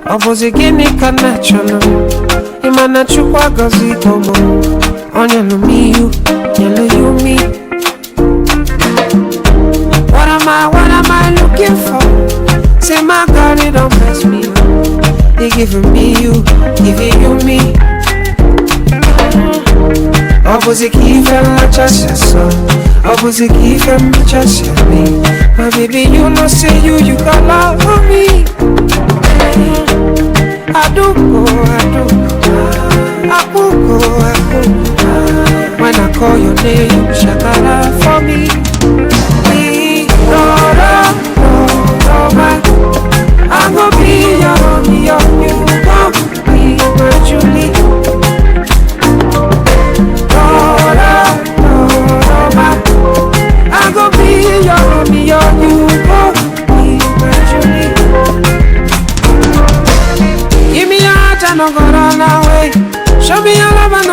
Obozigini kanachana Imana chukwa gazi komo Onya no miyu Nyele you me. What am I looking for? Say my God, it don't mess me up. They giving me you, giving you me. Oboziki fella just so. Oboziki fella just me. My baby, you know say you got love for me. I do go. When I call your name, shakara for me. I'm gonna be your you gon' be my Julie. I'm gonna be your you gon' be my Julie. Give me your heart and don't go run away. Show me your love and